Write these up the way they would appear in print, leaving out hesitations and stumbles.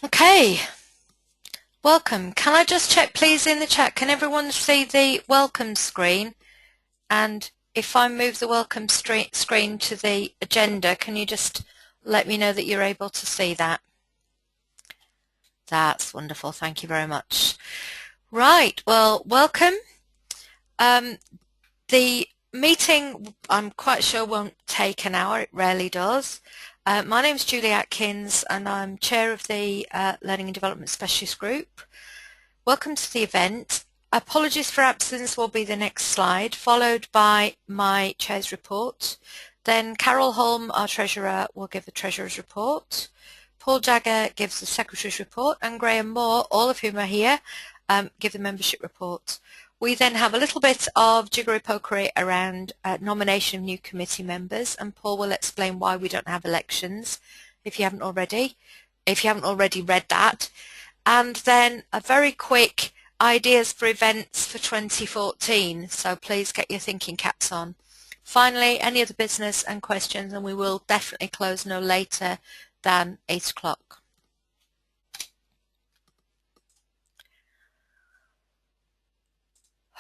Okay, welcome. Can I just check please in the chat, can everyone see the welcome screen? And if I move the welcome screen to the agenda, can you just let me know that you're able to see that? That's wonderful, thank you very much. Right, well, welcome. The meeting, I'm quite sure, won't take an hour, it rarely does. My name is Jooli Atkins and I'm chair of the Learning and Development Specialist Group. Welcome to the event. Apologies for absence will be the next slide, followed by my chair's report. Then Carol Holm, our treasurer, will give the treasurer's report. Paul Jagger gives the secretary's report, and Graham Moore, all of whom are here, give the membership report. We then have a little bit of jiggery-pokery around nomination of new committee members, and Paul will explain why we don't have elections, if you haven't already read that. And then a very quick ideas for events for 2014, so please get your thinking caps on. Finally, any other business and questions, and we will definitely close no later than 8 o'clock.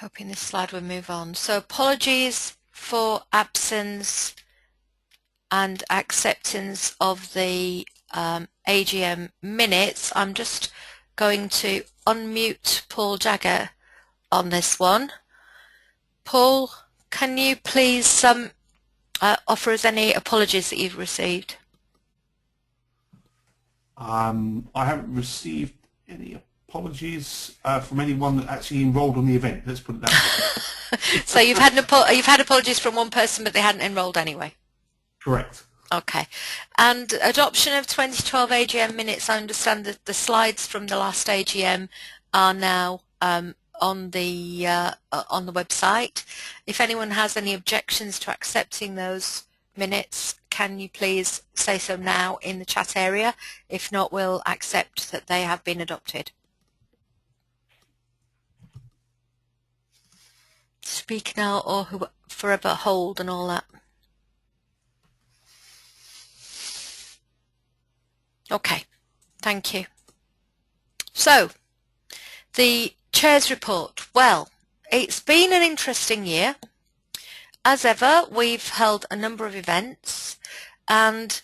Hoping this slide will move on. So apologies for absence and acceptance of the AGM minutes. I'm just going to unmute Paul Jagger on this one. Paul, can you please offer us any apologies that you've received? I haven't received any apologies from anyone that actually enrolled on the event. Let's put it that way. So you've had apologies from one person, but they hadn't enrolled anyway. Correct. Okay. And adoption of 2012 AGM minutes. I understand that the slides from the last AGM are now on the website. If anyone has any objections to accepting those minutes, can you please say so now in the chat area? If not, we'll accept that they have been adopted. Speak now or forever hold and all that. Okay, thank you. So, the chair's report. Well, it's been an interesting year. As ever, we've held a number of events, and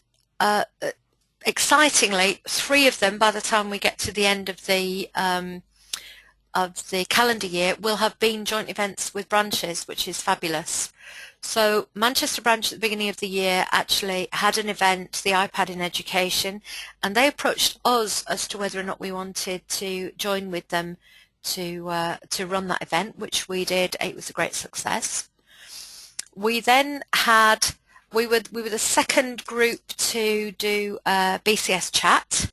excitingly, 3 of them, by the time we get to the end of the calendar year, will have been joint events with branches, which is fabulous. So Manchester branch at the beginning of the year actually had an event, the iPad in Education, and they approached us as to whether or not we wanted to join with them to run that event, which we did. It was a great success. We then had, we were the second group to do a BCS chat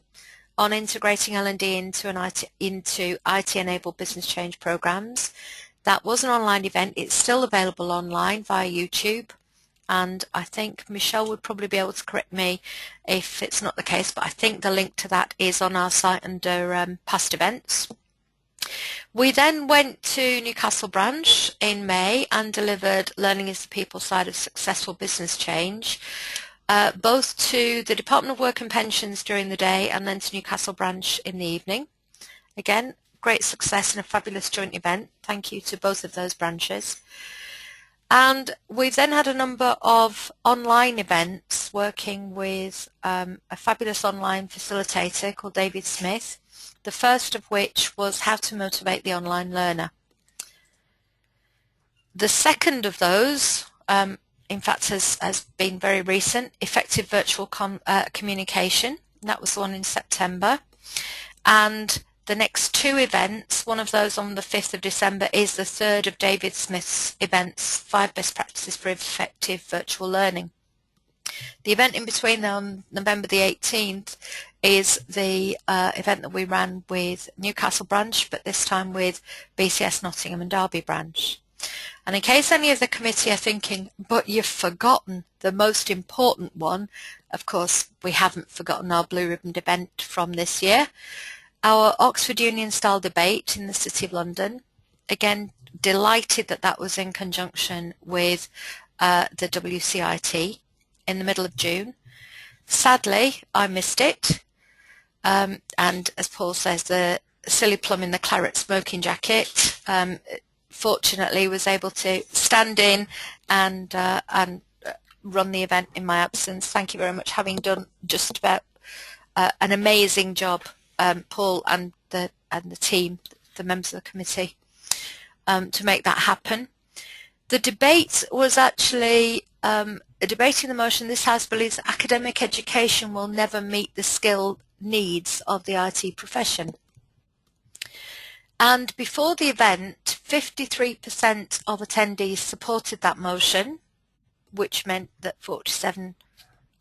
on integrating L&D into IT-enabled business change programs. That was an online event. It's still available online via YouTube, and I think Michelle would probably be able to correct me if it's not the case, but I think the link to that is on our site under past events. We then went to Newcastle branch in May and delivered Learning is the People side of successful business change, both to the Department of Work and Pensions during the day and then to Newcastle branch in the evening. Again, great success and a fabulous joint event. Thank you to both of those branches. And we then had a number of online events working with a fabulous online facilitator called David Smith, the first of which was how to motivate the online learner. The second of those, in fact, has been very recent, effective virtual communication. That was the one in September. And the next 2 events, one of those on the 5th of December is the third of David Smith's events, 5 best practices for effective virtual learning. The event in between on November the 18th is the event that we ran with Newcastle branch, but this time with BCS Nottingham and Derby branch. And in case any of the committee are thinking, but you've forgotten the most important one, of course we haven't forgotten our Blue Ribbon event from this year. Our Oxford Union style debate in the City of London. Again, delighted that that was in conjunction with the WCIT in the middle of June. Sadly, I missed it. and as Paul says, the silly plum in the claret smoking jacket, fortunately was able to stand in and run the event in my absence. Thank you very much, having done just about an amazing job, Paul and the team, the members of the committee, to make that happen. The debate was actually debating the motion, this House believes that academic education will never meet the skill needs of the IT profession. And before the event, 53% of attendees supported that motion, which meant that 47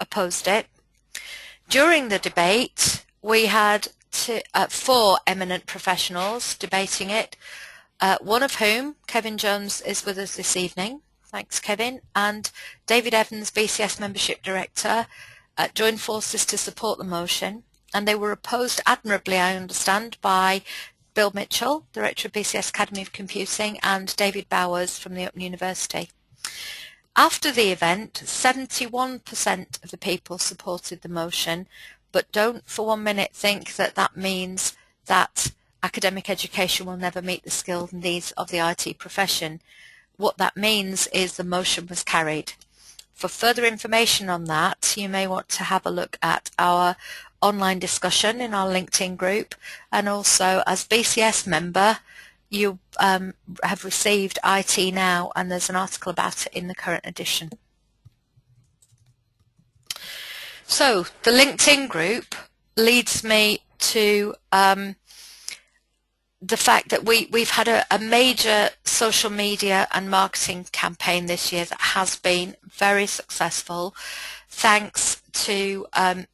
opposed it. During the debate, we had 4 eminent professionals debating it, one of whom, Kevin Jones, is with us this evening. Thanks, Kevin. And David Evans, BCS Membership Director, joined forces to support the motion. And they were opposed admirably, I understand, by Bill Mitchell, Director of BCS Academy of Computing, and David Bowers from the Open University. After the event, 71% of the people supported the motion, but don't for 1 minute think that that means that academic education will never meet the skills and needs of the IT profession. What that means is the motion was carried. For further information on that, you may want to have a look at our online discussion in our LinkedIn group, and also as BCS member, you have received IT Now, and there's an article about it in the current edition. So the LinkedIn group leads me to the fact that we've had a major social media and marketing campaign this year that has been very successful, thanks to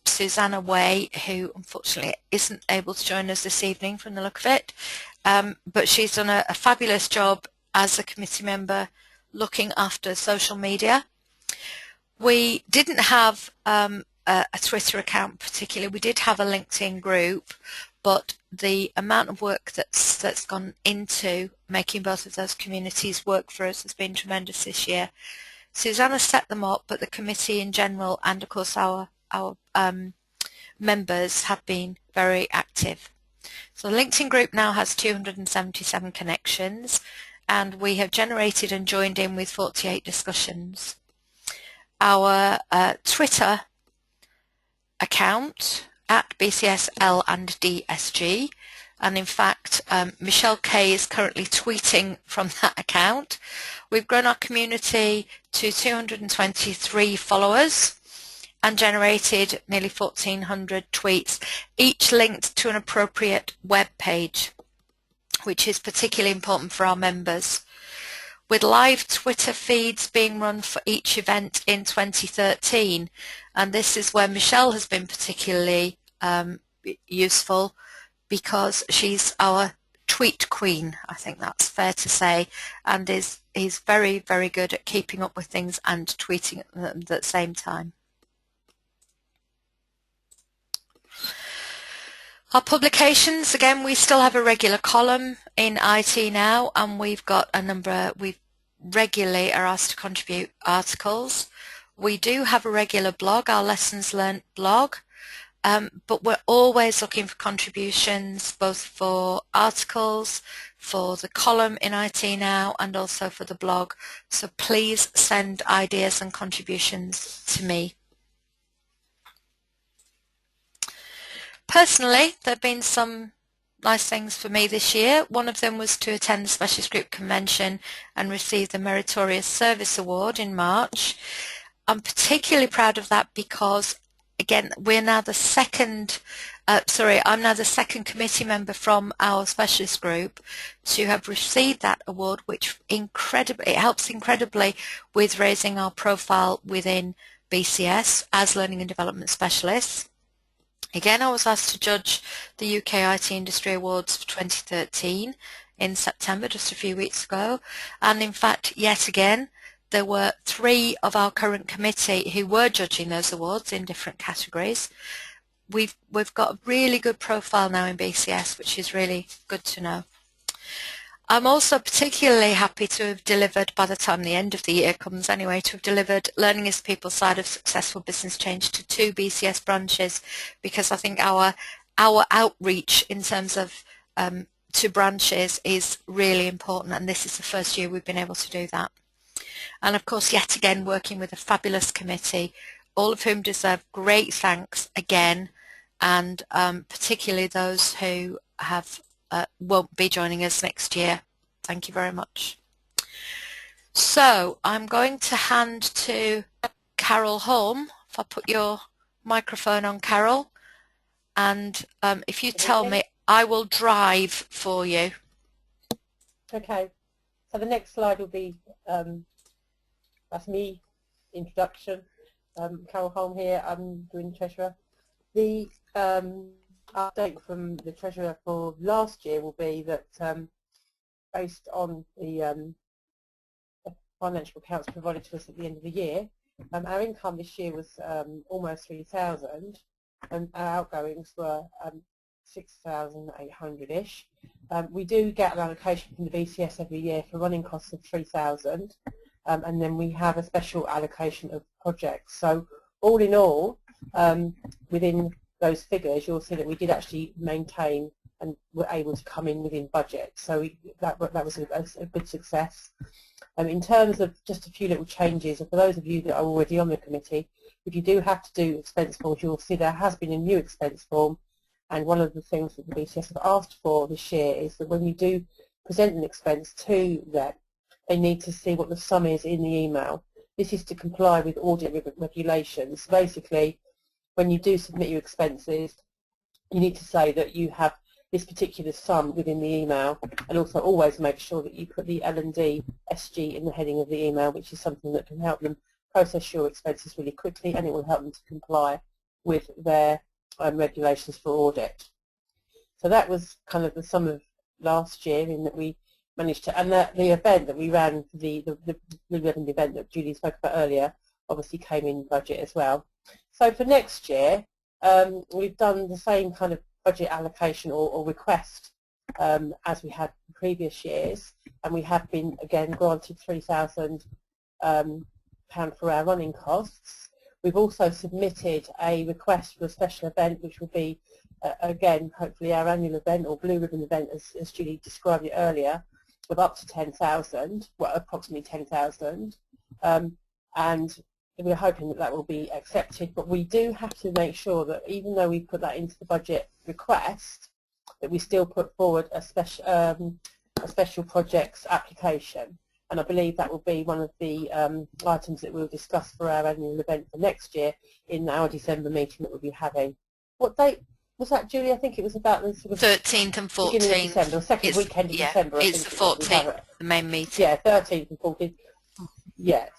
Susanna Way, who unfortunately isn't able to join us this evening from the look of it, but she's done a fabulous job as a committee member looking after social media. We didn't have a Twitter account particularly. We did have a LinkedIn group, but the amount of work that's gone into making both of those communities work for us has been tremendous this year. Susanna set them up, but the committee in general and of course our members have been very active. So the LinkedIn group now has 277 connections, and we have generated and joined in with 48 discussions. Our Twitter account at BCSL and DSG, and in fact Michelle Kay is currently tweeting from that account. We've grown our community to 223 followers and generated nearly 1,400 tweets, each linked to an appropriate web page, which is particularly important for our members. With live Twitter feeds being run for each event in 2013, and this is where Michelle has been particularly useful, because she's our tweet queen, I think that's fair to say, and is very, very good at keeping up with things and tweeting at them at the same time. Our publications, again, we still have a regular column in IT Now, and we've got a number, we regularly are asked to contribute articles. We do have a regular blog, our Lessons Learned blog, but we're always looking for contributions, both for articles, for the column in IT Now, and also for the blog. So please send ideas and contributions to me. Personally, there have been some nice things for me this year. One of them was to attend the Specialist Group Convention and receive the Meritorious Service Award in March. I'm particularly proud of that because, again, I'm now the second committee member from our specialist group to have received that award, which it helps incredibly with raising our profile within BCS as learning and development specialists. Again, I was asked to judge the UK IT Industry Awards for 2013 in September, just a few weeks ago, and in fact, yet again, there were 3 of our current committee who were judging those awards in different categories. We've got a really good profile now in BCS, which is really good to know. I'm also particularly happy to have delivered, by the time the end of the year comes anyway, to have delivered Learning is the People's Side of Successful Business Change to 2 BCS branches, because I think our our outreach in terms of to branches is really important, and this is the first year we've been able to do that. And of course, yet again, working with a fabulous committee, all of whom deserve great thanks again, and particularly those who have won't be joining us next year. Thank you very much. So I'm going to hand to Carol Holm. If I put your microphone on, Carol, and if you tell me, I will drive for you. Okay, so the next slide will be, that's me, introduction. Carol Holm here, I'm doing Treasurer. The update from the Treasurer for last year will be that based on the financial accounts provided to us at the end of the year, our income this year was almost 3,000 and our outgoings were 6,800-ish. We do get an allocation from the BCS every year for running costs of 3,000, and then we have a special allocation of projects. So all in all, within those figures, you'll see that we did actually maintain and were able to come in within budget. So that was a good success. In terms of just a few little changes, and for those of you that are already on the committee, if you do have to do expense forms, you'll see there has been a new expense form. And one of the things that the BCS have asked for this year is that when you do present an expense to them, they need to see what the sum is in the email. This is to comply with audit regulations. Basically, when you do submit your expenses, you need to say that you have this particular sum within the email, and also always make sure that you put the L&D SG in the heading of the email, which is something that can help them process your expenses really quickly, and it will help them to comply with their regulations for audit. So that was kind of the sum of last year, in that we managed to, and the event that we ran, the revenue event that Jooli spoke about earlier, obviously came in budget as well. So for next year, we've done the same kind of budget allocation or request as we had in previous years, and we have been again granted £3,000 for our running costs. We've also submitted a request for a special event, which will be again hopefully our annual event or blue ribbon event, as Jooli described it earlier, of up to 10,000, well, approximately 10,000, and we're hoping that that will be accepted. But we do have to make sure that even though we put that into the budget request, that we still put forward a special projects application. And I believe that will be one of the items that we'll discuss for our annual event for next year in our December meeting that we'll be having. What date was that, Jooli? I think it was about the sort of 13th and 14th. Beginning of December, or second weekend of December. It's the 14th, the main meeting. Yeah, 13th and 14th. Yes.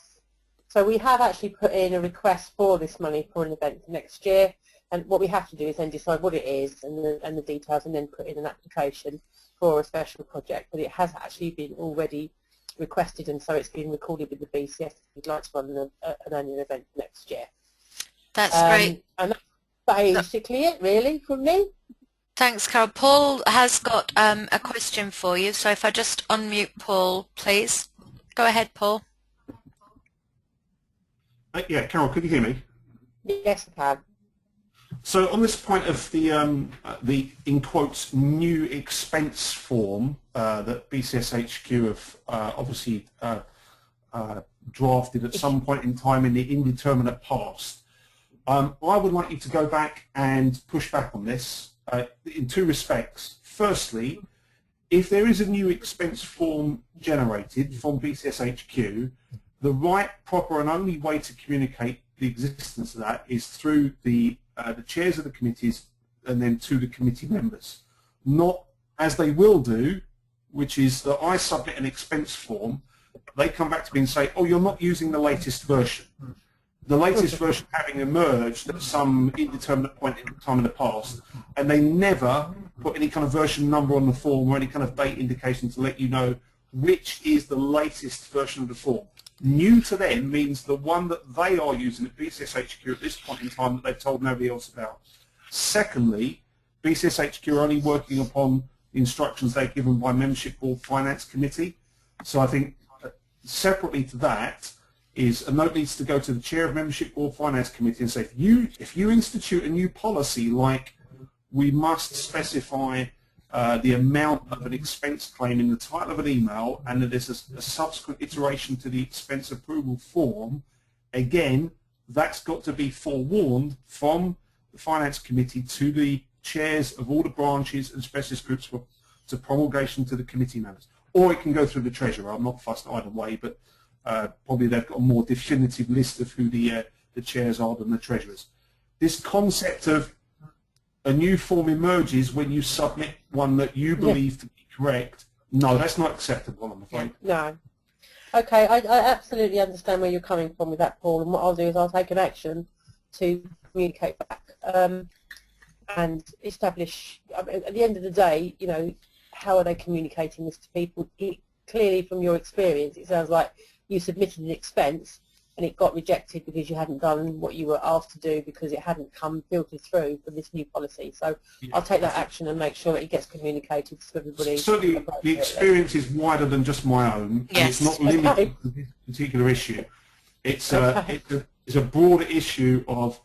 So we have actually put in a request for this money for an event for next year, and what we have to do is then decide what it is and the details, and then put in an application for a special project. But it has actually been already requested, and so it's been recorded with the BCS if we'd like to run an annual event next year. That's great. And that's basically it, really, from me. Thanks, Carol. Paul has got a question for you, so if I just unmute Paul, please. Go ahead, Paul. Yeah, Carol, could you hear me? Yes, I can. So on this point of the in quotes new expense form that BCS HQ have obviously drafted at some point in time in the indeterminate past, I would like you to go back and push back on this in two respects. Firstly, if there is a new expense form generated from BCS HQ, the right, proper and only way to communicate the existence of that is through the chairs of the committees and then to the committee members. Not as they will do, which is that I submit an expense form, they come back to me and say, oh, you're not using the latest version. The latest version having emerged at some indeterminate point in time in the past, and they never put any kind of version number on the form or any kind of date indication to let you know which is the latest version of the form. New to them means the one that they are using at BCS HQ at this point in time that they've told nobody else about. Secondly, BCS HQ are only working upon the instructions they're given by Membership Board Finance Committee. So I think separately to that is a note needs to go to the Chair of Membership Board Finance Committee and say, if you institute a new policy like we must specify the amount of an expense claim in the title of an email, and that there's a subsequent iteration to the expense approval form. Again, that's got to be forewarned from the Finance Committee to the chairs of all the branches and specialist groups to promulgation to the committee members. Or it can go through the Treasurer. I'm not fussed either way, but probably they've got a more definitive list of who the chairs are than the Treasurers. This concept of a new form emerges when you submit one that you believe to be correct. No, that's not acceptable, I'm afraid. No. Okay, I absolutely understand where you're coming from with that, Paul, and what I'll do is I'll take an action to communicate back and establish, at the end of the day, you know, how are they communicating this to people? Clearly, from your experience, it sounds like you submitted an expense and it got rejected because you hadn't done what you were asked to do because it hadn't come filtered through for this new policy. So I'll take that action and make sure that it gets communicated to everybody. Certainly the experience is wider than just my own, and it's not limited to this particular issue. It's it's a broader issue of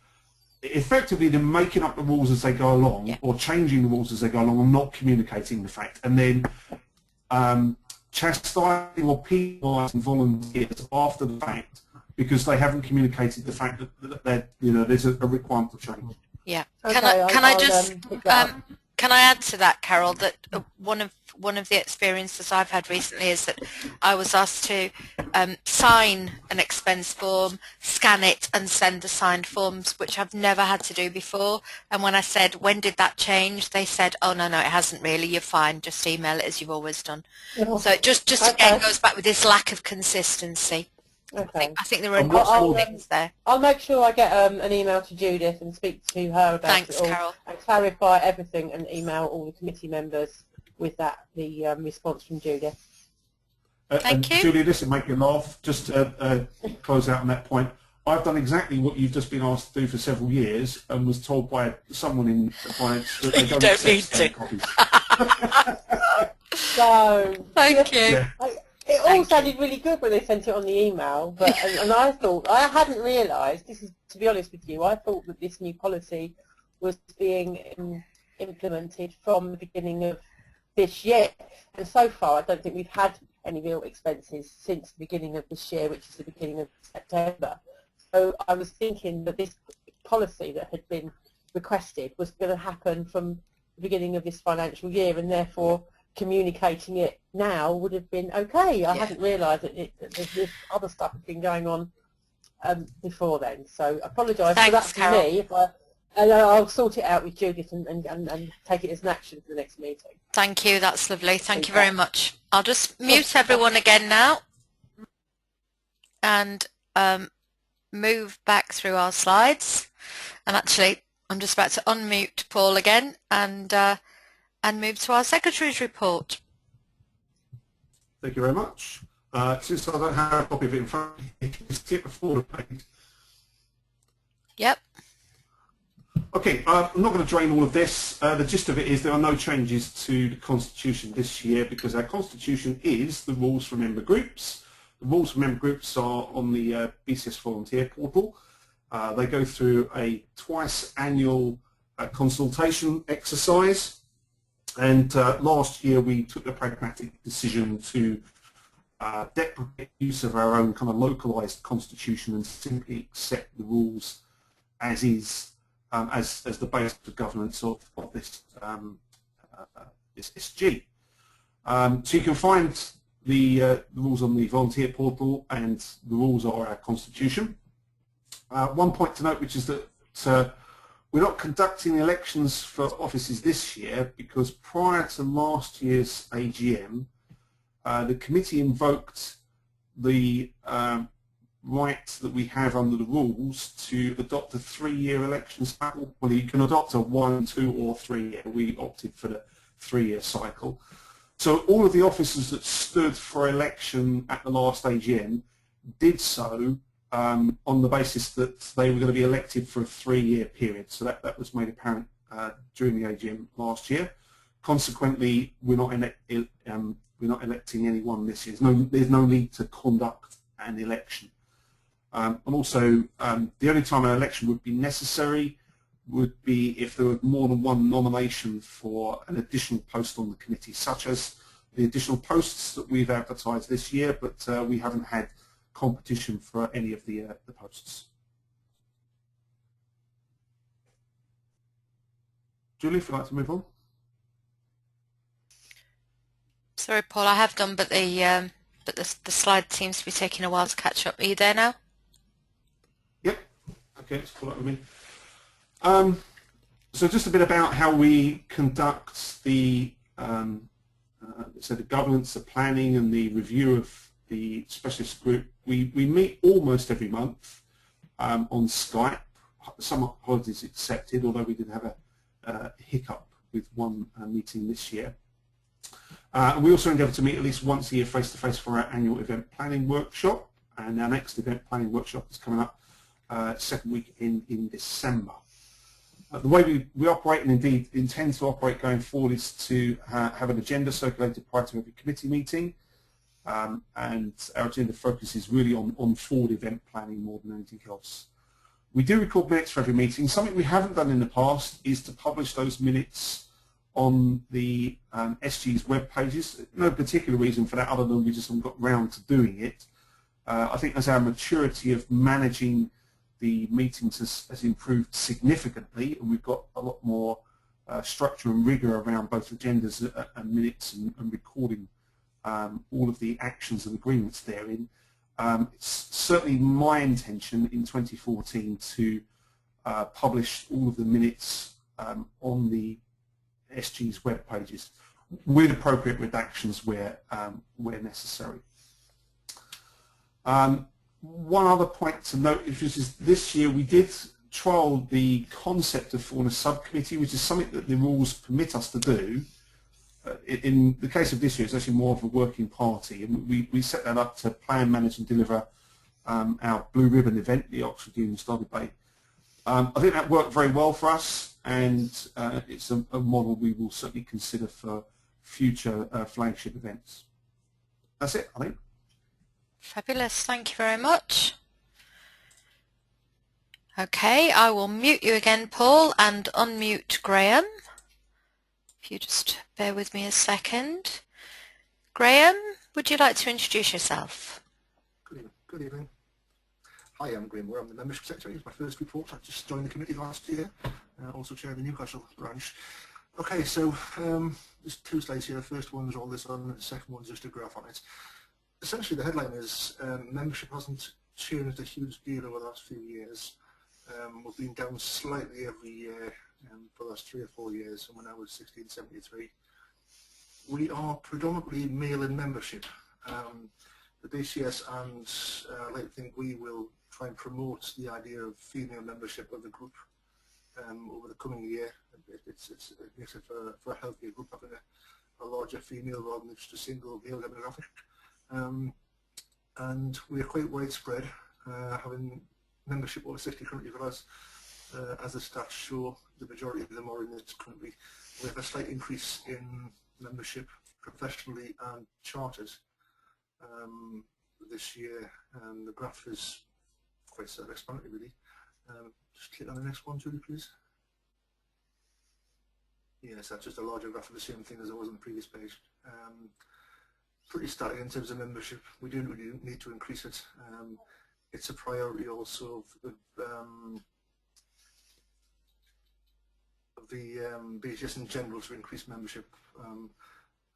effectively them making up the rules as they go along, or changing the rules as they go along, and not communicating the fact, and then chastising or penalising volunteers after the fact because they haven't communicated the fact that there's a requirement for change. Yeah. Okay, Can I add to that, Carol, that one of the experiences I've had recently is that I was asked to sign an expense form, scan it, and send the signed forms, which I've never had to do before. And when I said, when did that change? They said, oh, no, it hasn't really. You're fine. Just email it as you've always done. Oh. So it just again goes back with this lack of consistency. Okay. I think there are important things there. I'll make sure I get an email to Judith and speak to her about it all, Carol. and clarify everything and email all the committee members with the response from Judith. Thank you. Julie, this will make you laugh. Just to close out on that point, I've done exactly what you've just been asked to do for several years and was told by someone in the finance that they don't need to. So, thank you. Yeah. It all sounded really good when they sent it on the email, but and I thought, I hadn't realised, this is, to be honest with you, I thought that this new policy was being implemented from the beginning of this year, and so far I don't think we've had any real expenses since the beginning of this year, which is the beginning of September. So I was thinking that this policy that had been requested was going to happen from the beginning of this financial year, and therefore communicating it now would have been okay. I hadn't realised that this other stuff had been going on before then. So I apologise for that for me. And I'll sort it out with Judith and take it as an action for the next meeting. Thank you. That's lovely. Thank you very much. I'll just mute everyone again now and move back through our slides. And actually, I'm just about to unmute Paul again and move to our Secretaries Report. Thank you very much. Since I don't have a copy of it in front of me, you can skip the forward page. Yep. Okay, I'm not going to drain all of this. The gist of it is there are no changes to the Constitution this year because our Constitution is the rules for member groups. The rules for member groups are on the BCS volunteer portal. They go through a twice annual consultation exercise. And last year we took the pragmatic decision to deprecate use of our own kind of localised constitution and simply accept the rules as is, as the basis of governance of this SG. So you can find the rules on the volunteer portal, and the rules are our constitution. One point to note, which is that we're not conducting elections for offices this year because prior to last year's AGM, the committee invoked the right that we have under the rules to adopt a 3-year election cycle. Well, you can adopt a 1, 2 or 3 year. We opted for the 3-year cycle. So all of the officers that stood for election at the last AGM did so on the basis that they were going to be elected for a 3-year period. So that was made apparent during the AGM last year. Consequently, we're not electing anyone this year. There's no need to conduct an election. And also, the only time an election would be necessary would be if there were more than one nomination for an additional post on the committee, such as the additional posts that we've advertised this year, but we haven't had competition for any of the posts. Julie, if you'd like to move on. Sorry, Paul, I have done, but the slide seems to be taking a while to catch up. Are you there now? Yep. Okay, let's pull up with me. So just a bit about how we conduct the the governance, the planning, and the review of the specialist group. We meet almost every month on Skype. Some holidays accepted, although we did have a hiccup with one meeting this year. And we also endeavour to meet at least once a year face-to-face for our annual event planning workshop, and our next event planning workshop is coming up second week in December. The way we operate, and indeed intend to operate going forward, is to have an agenda circulated prior to every committee meeting, and our agenda focuses really on forward event planning more than anything else. We do record minutes for every meeting. Something we haven't done in the past is to publish those minutes on the SG's web pages. No particular reason for that other than we just haven't got round to doing it. I think as our maturity of managing the meetings has improved significantly, and we've got a lot more structure and rigour around both agendas and minutes and recording all of the actions and agreements therein. It's certainly my intention in 2014 to publish all of the minutes on the SG's web pages with appropriate redactions where necessary. One other point to note is this year we did trial the concept of forming a subcommittee, which is something that the rules permit us to do. In the case of this year, it's actually more of a working party, and we set that up to plan, manage and deliver our Blue Ribbon event, the Oxford Union Star Debate. I think that worked very well for us, and it's a model we will certainly consider for future flagship events. That's it, I think. Fabulous, thank you very much. Okay, I will mute you again, Paul, and unmute Graham. If you just bear with me a second. Graham, would you like to introduce yourself? Good evening. Hi, I'm Greenworm. I'm the Membership Secretary. It's my first report. I just joined the committee last year, also chair the Newcastle branch. Okay, so there's two slides here. The first one's all this on, and the second one's just a graph on it. Essentially, the headline is membership hasn't changed a huge deal over the last few years. We've been down slightly every year for the last 3 or 4 years, and we're now at 1673. We are predominantly male-in membership. The BCS and I like to think we will try and promote the idea of female membership of the group over the coming year. It makes it for a healthier group, having a larger female rather than just a single male demographic. And we are quite widespread, having membership over 60 currently for us. As the stats show, the majority of them are in this country. We have a slight increase in membership professionally and chartered this year, and the graph is quite self-explanatory really. Just click on the next one, Julie, please. Yes, that's just a larger graph of the same thing as it was on the previous page. Pretty static in terms of membership. We do really need to increase it. It's a priority also of the BCS in general to increase membership.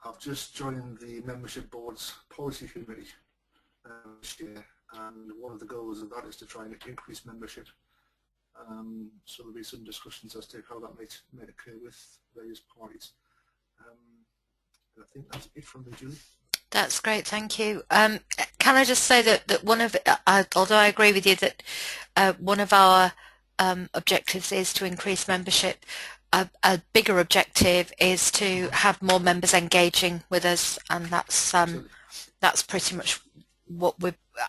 I've just joined the membership board's policy committee this year, and one of the goals of that is to try and increase membership. So there'll be some discussions as to how that might occur with various parties. And I think that's it from me, Julie. That's great, thank you. Can I just say that one of, although I agree with you that one of our objectives is to increase membership, a bigger objective is to have more members engaging with us, and that's pretty much what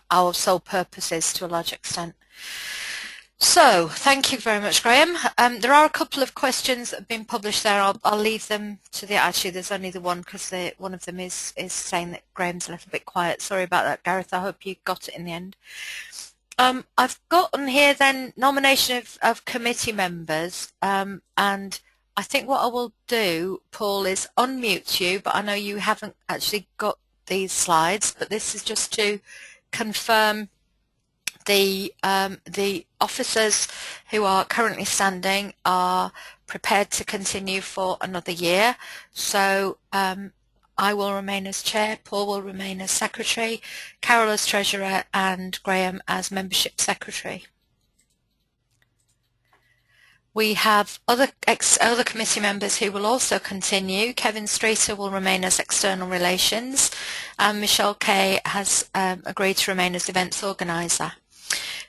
our sole purpose is to a large extent. So, thank you very much, Graham. There are a couple of questions that have been published there. I'll leave them to the, actually there's only the one, because one of them is saying that Graham's a little bit quiet. Sorry about that, Gareth. I hope you got it in the end. I've got on here then nomination of committee members, and I think what I will do, Paul, is unmute you, but I know you haven't actually got these slides, but this is just to confirm the officers who are currently standing are prepared to continue for another year. So I will remain as chair, Paul will remain as secretary, Carol as treasurer, and Graham as membership secretary. We have other committee members who will also continue. Kevin Streeter will remain as external relations, and Michelle Kay has agreed to remain as events organiser.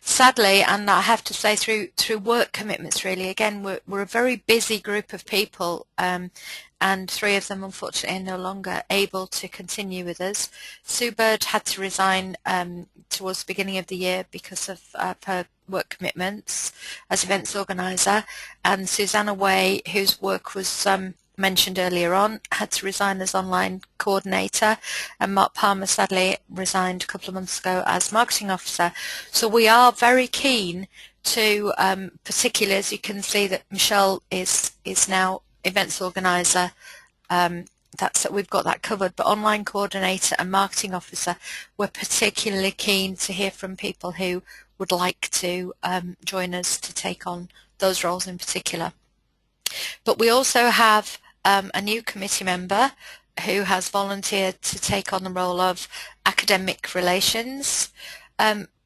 Sadly, and I have to say through work commitments really, again, we're a very busy group of people, and 3 of them unfortunately are no longer able to continue with us. Sue Bird had to resign towards the beginning of the year because of her work commitments as events organiser, and Susanna Way, whose work was mentioned earlier on, had to resign as online coordinator, and Mark Palmer sadly resigned a couple of months ago as marketing officer. So we are very keen to, particularly as you can see that Michelle is now events organiser, we've got that covered, but online coordinator and marketing officer, we're particularly keen to hear from people who would like to join us to take on those roles in particular. But we also have a new committee member who has volunteered to take on the role of academic relations.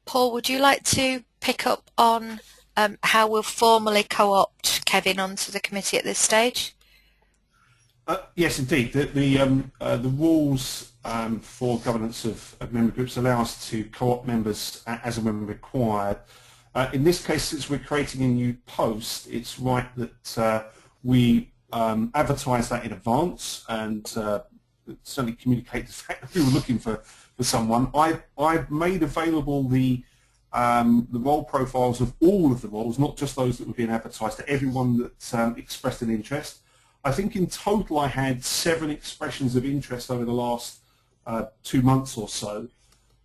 Paul, would you like to pick up on how we'll formally co-opt Kevin onto the committee at this stage? Yes, indeed. The rules for governance of member groups allow us to co-opt members as and when required. In this case, since we're creating a new post, it's right that we advertise that in advance and certainly communicate the fact that we were looking for someone. I've made available the role profiles of all of the roles, not just those that were being advertised, to everyone that expressed an interest. I think in total I had 7 expressions of interest over the last 2 months or so,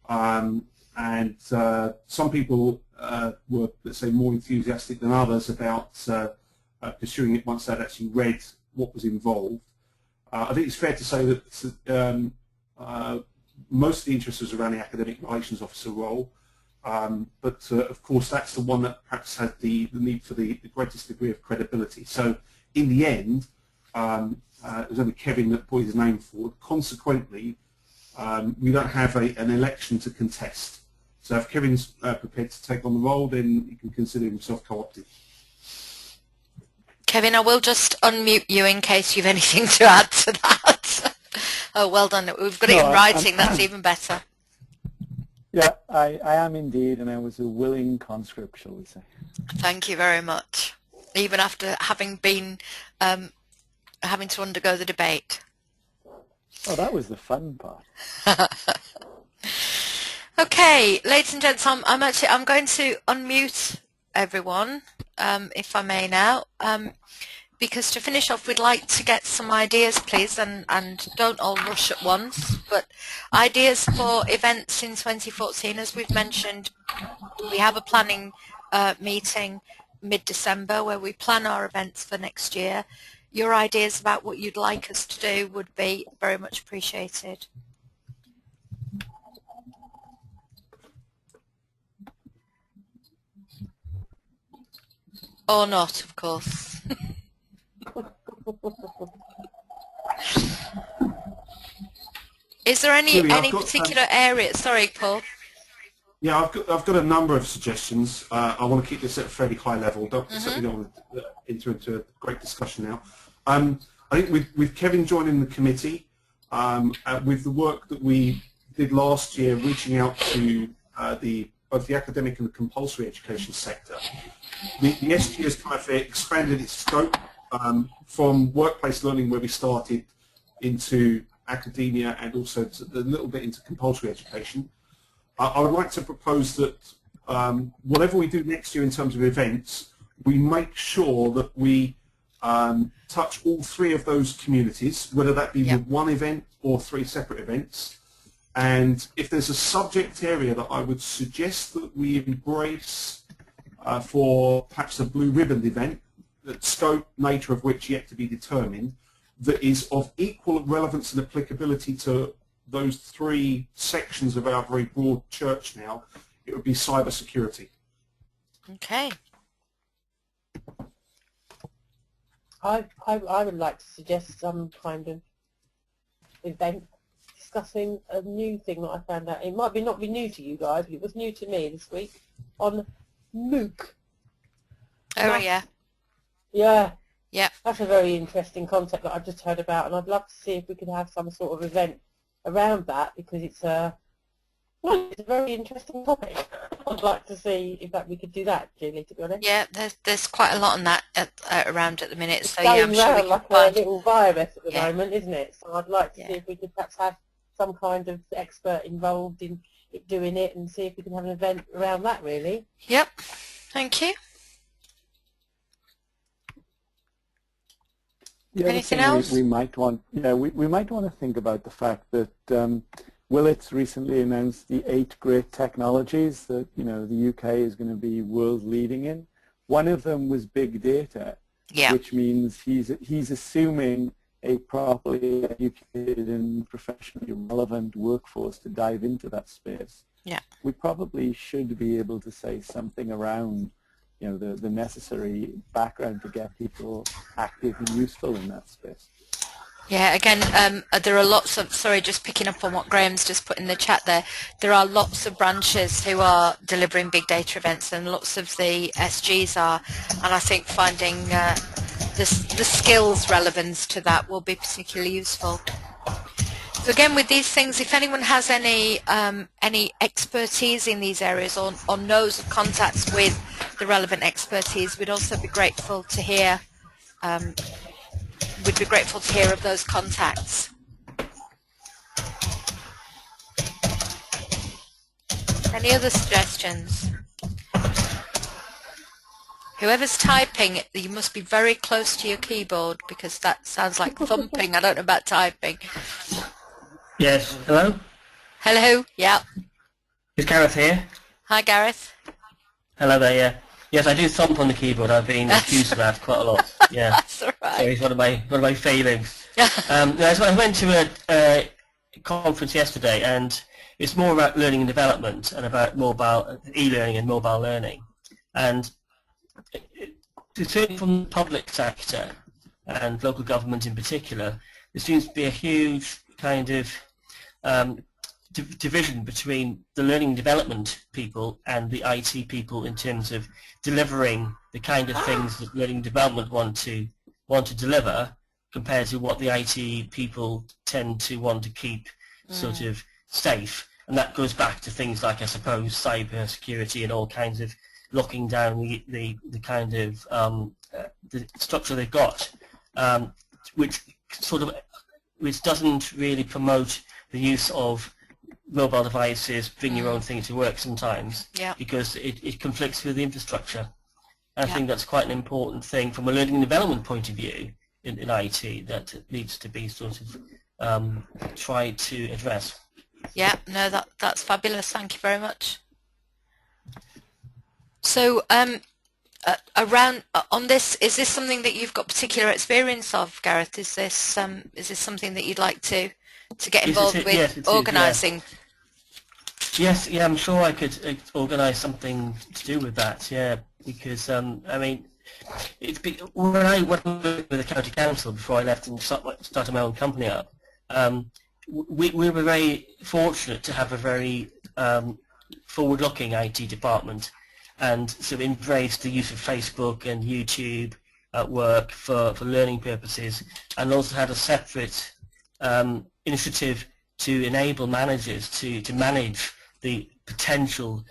and some people were, let's say, more enthusiastic than others about pursuing it once they'd actually read what was involved. I think it's fair to say that most of the interest was around the academic relations officer role, but of course that's the one that perhaps had the need for the greatest degree of credibility. So in the end, it was only Kevin that put his name forward. Consequently, we don't have an election to contest. So if Kevin's prepared to take on the role, then he can consider himself co-opted. Kevin, I will just unmute you in case you've anything to add to that. Oh, well done. We've got it in writing. That's even better. Yeah, I am indeed, and I was a willing conscript, shall we say. Thank you very much. Even after having been having to undergo the debate. Oh, that was the fun part. Okay, ladies and gents, I'm going to unmute everyone, if I may now, because to finish off, we'd like to get some ideas, please, and don't all rush at once, but ideas for events in 2014. As we've mentioned, we have a planning meeting mid-December where we plan our events for next year. Your ideas about what you'd like us to do would be very much appreciated. Or not, of course. Is there any particular area? Sorry, Paul. Yeah, I've got a number of suggestions. I want to keep this at a fairly high level. Certainly don't want to enter into a great discussion now. I think with Kevin joining the committee, with the work that we did last year, reaching out to both the academic and the compulsory education sector, the SG has kind of expanded its scope from workplace learning, where we started, into academia and also a little bit into compulsory education. I would like to propose that whatever we do next year in terms of events, we make sure that we touch all 3 of those communities, whether that be with one event or 3 separate events, And if there's a subject area that I would suggest that we embrace for perhaps a blue ribbon event, the scope, nature of which yet to be determined, that is of equal relevance and applicability to those three sections of our very broad church now, it would be cyber security. Okay. I would like to suggest some kind of event discussing a new thing that I found out. It might not be new to you guys, but it was new to me this week, on MOOC. Oh, yeah. Yeah. Yeah. That's a very interesting concept that I've just heard about, and I'd love to see if we could have some sort of event around that, because it's a very interesting topic. I'd like to see if we could do that, Julie, to be honest. Yeah, there's quite a lot on that around at the minute, It's so yeah, I'm going sure we round can like find. a little virus at the Yeah. moment, isn't it? So I'd like to Yeah. see if we could perhaps have some kind of expert involved in doing it, and see if we can have an event around that, really. Yep. Thank you. Anything else? We might want, we might want to think about the fact that Willits recently announced the 8 great technologies that the UK is going to be world leading in. One of them was big data, Yeah. which means he's assuming a properly educated and professionally relevant workforce to dive into that space. Yeah. We probably should be able to say something around the necessary background to get people active and useful in that space. Yeah, again, there are lots of, sorry, just picking up on what Graham's just put in the chat there are lots of branches who are delivering big data events, and lots of the SGs are, and I think finding the skills relevance to that will be particularly useful. So again, with these things, if anyone has any expertise in these areas, or knows of contacts with the relevant expertise, we'd also be grateful to hear. We'd be grateful to hear of those contacts. Any other suggestions? Whoever's typing, you must be very close to your keyboard, because that sounds like thumping. I don't know about typing. Yes. Hello? Hello? Yeah. Is Gareth here? Hi, Gareth. Hello there, yeah. Yes, I do thump on the keyboard. I've been accused of that quite a lot. Yeah. That's all right. So it's one of my failings. So I went to a conference yesterday, and it's more about learning and development, and about mobile e-learning and mobile learning. And certainly from the public sector and local government in particular, there seems to be a huge kind of division between the learning and development people and the IT people in terms of delivering the kind of things that learning and development want to deliver, compared to what the IT people tend to want to keep sort of safe. And that goes back to things like, I suppose, cyber security and all kinds of locking down the kind of the structure they've got, which doesn't really promote the use of mobile devices, bring your own thing to work sometimes, because it conflicts with the infrastructure. I think that's quite an important thing from a learning and development point of view in IT that needs to be sort of tried to address. Yeah, no, that's fabulous. Thank you very much. So around on this, is this something that you've got particular experience of, Gareth? Is this something that you'd like to get involved with organising? Yes, yeah, I'm sure I could organise something to do with that. Yeah, because I mean, when I worked with the county council before I left and started my own company up, we were very fortunate to have a very forward-looking IT department, and sort of embraced the use of Facebook and YouTube at work for learning purposes, and also had a separate initiative to enable managers to manage the potential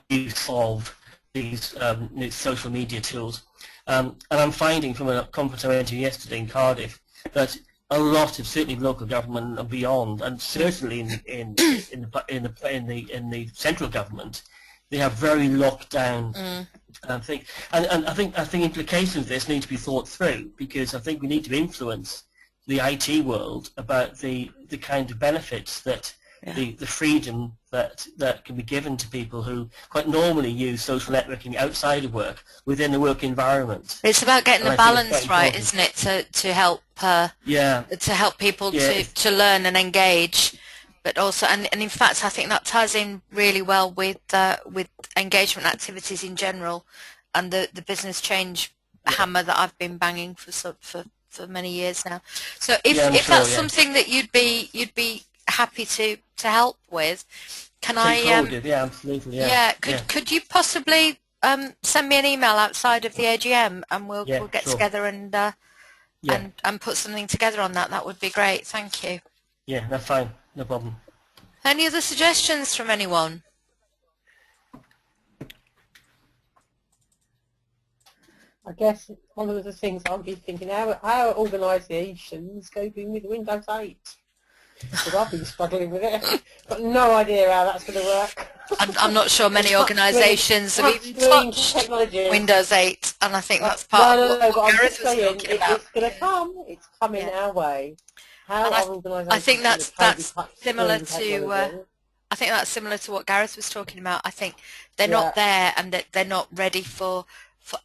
use of these social media tools. And I'm finding from a conference I went to yesterday in Cardiff that a lot of, certainly local government and beyond, and certainly in the central government, they have very locked down things. And I think implications of this need to be thought through, because I think we need to influence the IT world about the kind of benefits that the freedom that can be given to people who quite normally use social networking outside of work within the work environment. It's about getting And the I think it's balance quite right, important. isn't it, to help people Yeah. to learn and engage, but also and in fact I think that ties in really well with engagement activities in general, and the business change hammer that I've been banging for many years now. So if I'm if sure, that's something that you'd be happy to help with, can Take I forward, yeah, absolutely, yeah. could you possibly send me an email outside of the AGM, and we'll get Sure. together and put something together on that. That would be great. Thank you. Yeah, that's fine, no problem. Any other suggestions from anyone? I guess one of the things I'll be thinking, how organisations coping with Windows 8? Because I've been struggling with it. Got no idea how that's going to work. I'm not sure many organisations have even touched technology. Windows 8, and I think that's part of but what I'm Gareth just was saying, talking about. it's going to come. It's coming our way. How And are organisations I think that's similar to technology? I think that's similar to what Gareth was talking about. I think they're not there, and that they're not ready for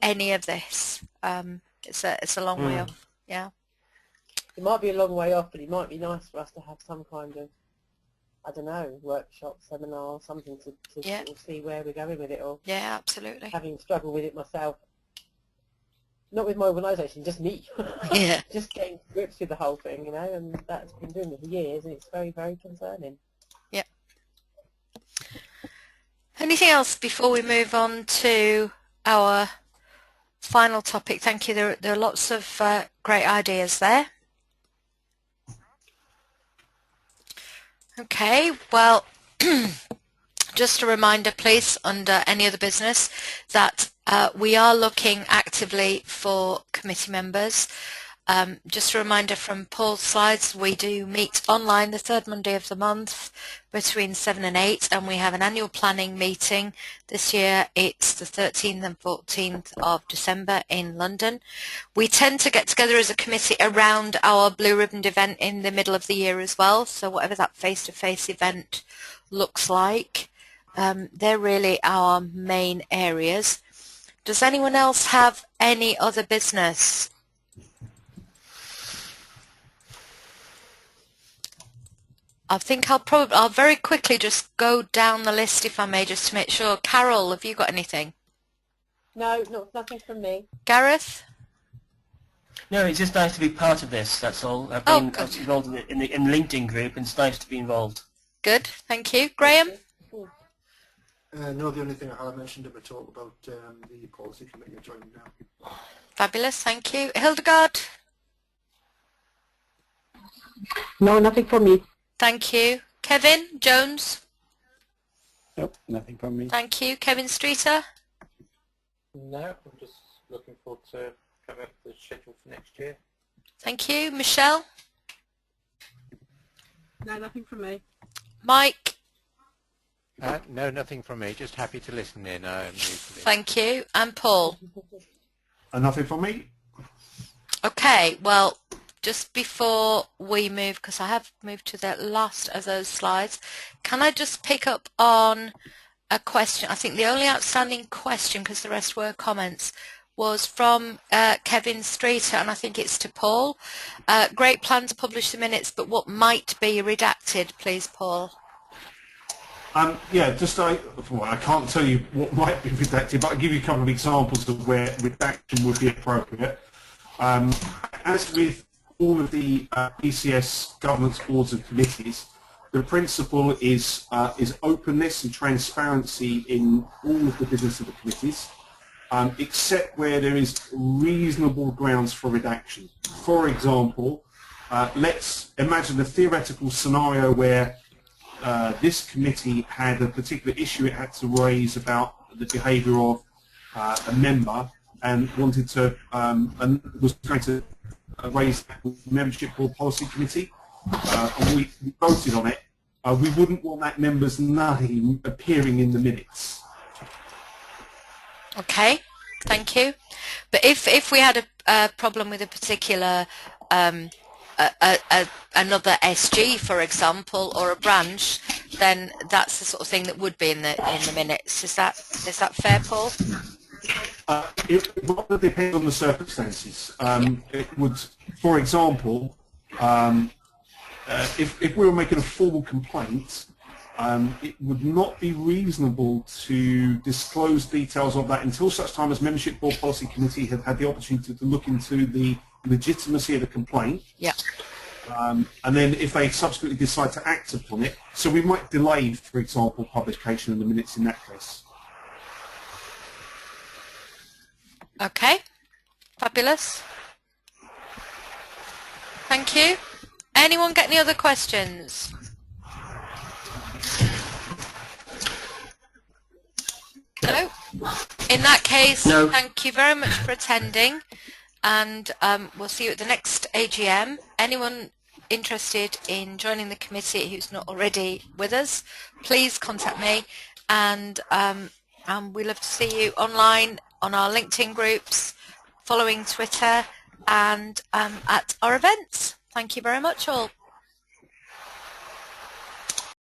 any of this. It's a long way off. Yeah. It might be a long way off, but it might be nice for us to have some kind of, I don't know, workshop, seminar, something to sort of see where we're going with it all. Yeah, absolutely. Having struggled with it myself. Not with my organisation, just me. Yeah. Just getting to grips with the whole thing, you know, and that's been doing it for years, and it's very, very concerning. Yep. Anything else before we move on to our final topic? Thank you. There are lots of great ideas there. Okay, well, just a reminder, please, under any other business, that we are looking actively for committee members. Just a reminder from Paul's slides, we do meet online the third Monday of the month between 7 and 8, and we have an annual planning meeting. This year it's the 13th and 14th of December in London. We tend to get together as a committee around our Blue Ribbon event in the middle of the year as well, so whatever that face-to-face event looks like, they're really our main areas. Does anyone else have any other business? I think I'll very quickly just go down the list, if I may, just to make sure. Carol, have you got anything? No, nothing from me. Gareth? No, it's just nice to be part of this, that's all. I've been involved in the LinkedIn group, and it's nice to be involved. Good, thank you. Graham? No, the only thing I mentioned in my talk about the policy committee I'm joining now. Fabulous, thank you. Hildegard? No, nothing from me. Thank you. Kevin Jones? Nope, nothing from me. Thank you. Kevin Streeter? No, I'm just looking forward to coming up with the schedule for next year. Thank you. Michelle? No, nothing from me. Mike? No, nothing from me. Just happy to listen in. Thank you. And Paul? Nothing from me. Okay, well, just before we move, because I have moved to the last of those slides, can I just pick up on a question? I think the only outstanding question, because the rest were comments, was from Kevin Streeter, and I think it's to Paul. Great plan to publish the minutes, but what might be redacted, please, Paul? Yeah, I can't tell you what might be redacted, but I'll give you a couple of examples of where redaction would be appropriate. As with all of the BCS governance boards and committees, the principle is openness and transparency in all of the business of the committees, except where there is reasonable grounds for redaction. For example, let's imagine a theoretical scenario where this committee had a particular issue it had to raise about the behaviour of a member, and wanted to and was going to raise that with the membership board policy committee, and we voted on it. We wouldn't want that member's name appearing in the minutes. Okay, thank you. But if we had a problem with a particular another SG, for example, or a branch, then that's the sort of thing that would be in the minutes. Is that fair, Paul? It rather depends on the circumstances. It would, for example, if we were making a formal complaint, it would not be reasonable to disclose details of that until such time as Membership Board Policy Committee had had the opportunity to look into the legitimacy of the complaint. Yeah. And then if they subsequently decide to act upon it, so we might delay, for example, publication of the minutes in that case. Okay, fabulous. Thank you. Anyone get any other questions? No? In that case, no. Thank you very much for attending, and we'll see you at the next AGM. Anyone interested in joining the committee who's not already with us, please contact me, and we'd love to see you online on our LinkedIn groups, following Twitter, and at our events. Thank you very much all.